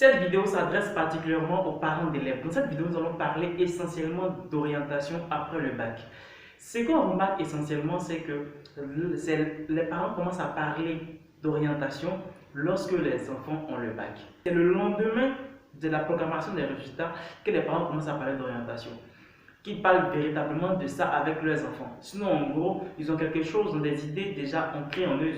Cette vidéo s'adresse particulièrement aux parents d'élèves. Dans cette vidéo, nous allons parler essentiellement d'orientation après le bac. Ce qu'on remarque essentiellement, c'est que les parents commencent à parler d'orientation lorsque les enfants ont le bac. C'est le lendemain de la proclamation des résultats que les parents commencent à parler d'orientation, qui parlent véritablement de ça avec leurs enfants. Sinon, en gros, ils ont quelque chose, ils ont des idées déjà ancrées en eux,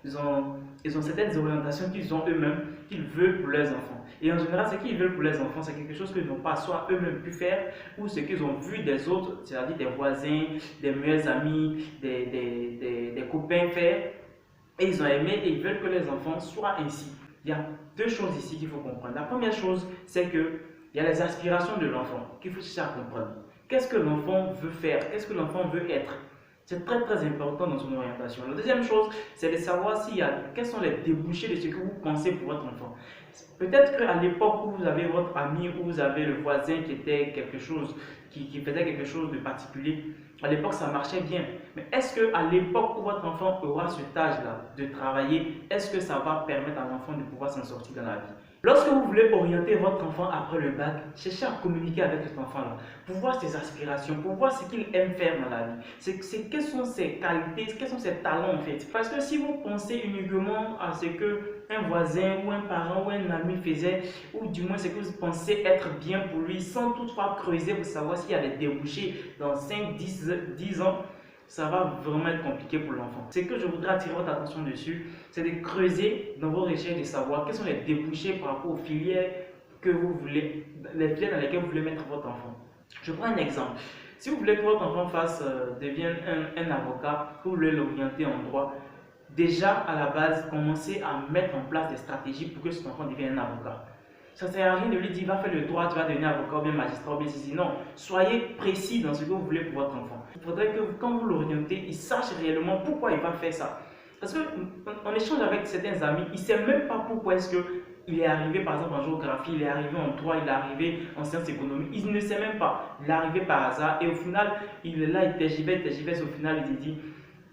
ils ont certaines orientations qu'ils ont eux-mêmes, qu'ils veulent pour leurs enfants. Et en général, ce qu'ils veulent pour leurs enfants, c'est quelque chose qu'ils n'ont pas soit eux-mêmes pu faire, ou ce qu'ils ont vu des autres, c'est-à-dire des voisins, des meilleurs amis, des copains faire. Et ils ont aimé et ils veulent que les enfants soient ainsi. Il y a deux choses ici qu'il faut comprendre. La première chose, c'est qu'il y a les aspirations de l'enfant qu'il faut chercher à comprendre. Qu'est-ce que l'enfant veut faire? Qu'est-ce que l'enfant veut être? C'est très très important dans son orientation. La deuxième chose, c'est de savoir quels sont les débouchés de ce que vous pensez pour votre enfant. Peut-être qu'à l'époque où vous avez votre ami, où vous avez le voisin qui était quelque chose, qui faisait quelque chose de particulier, à l'époque ça marchait bien. Mais est-ce qu'à l'époque où votre enfant aura cet âge-là de travailler, est-ce que ça va permettre à l'enfant de pouvoir s'en sortir dans la vie? Lorsque vous voulez orienter votre enfant après le bac, cherchez à communiquer avec cet enfant-là pour voir ses aspirations, pour voir ce qu'il aime faire dans la vie. Quelles sont ses qualités, quels sont ses talents en fait. Parce que si vous pensez uniquement à ce qu'un voisin ou un parent ou un ami faisait, ou du moins ce que vous pensez être bien pour lui, sans toutefois creuser pour savoir s'il y a des débouchés dans 5, 10 ans, ça va vraiment être compliqué pour l'enfant. Ce que je voudrais attirer votre attention dessus, c'est de creuser dans vos recherches, de savoir quels sont les débouchés par rapport aux filières que vous voulez, les filières dans lesquelles vous voulez mettre votre enfant. Je prends un exemple. Si vous voulez que votre enfant devienne un avocat, que vous voulez l'orienter en droit, déjà à la base, commencez à mettre en place des stratégies pour que cet enfant devienne un avocat. Ça ne sert à rien de lui dire va faire le droit, tu vas devenir avocat ou bien magistrat ou bien ceci. Non, soyez précis dans ce que vous voulez pour votre enfant. Il faudrait que quand vous l'orientez, il sache réellement pourquoi il va faire ça. Parce qu'on échange avec certains amis, il ne sait même pas pourquoi est-ce qu'il est arrivé par exemple en géographie, il est arrivé en droit, il est arrivé en sciences économiques. Il ne sait même pas. Il est arrivé par hasard et au final, il est là, il tergiverse, au final il se dit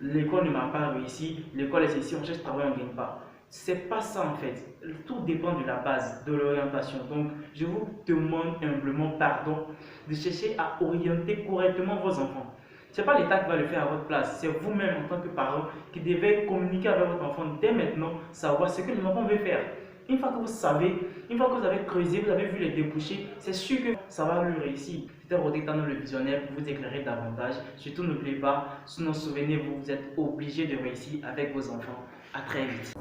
l'école ne m'a pas réussi, l'école est ici, on cherche travail, on ne gagne pas. C'est pas ça en fait. Tout dépend de la base, de l'orientation. Donc, je vous demande humblement pardon de chercher à orienter correctement vos enfants. Ce n'est pas l'État qui va le faire à votre place, c'est vous-même en tant que parent qui devez communiquer avec votre enfant dès maintenant, savoir ce que l'enfant veut faire. Une fois que vous savez, une fois que vous avez creusé, vous avez vu les débouchés, c'est sûr que ça va lui réussir. C'était Rodé dans le visionnaire pour vous éclairer davantage. Surtout n'oubliez pas, sinon souvenez-vous, vous êtes obligé de réussir avec vos enfants. À très vite.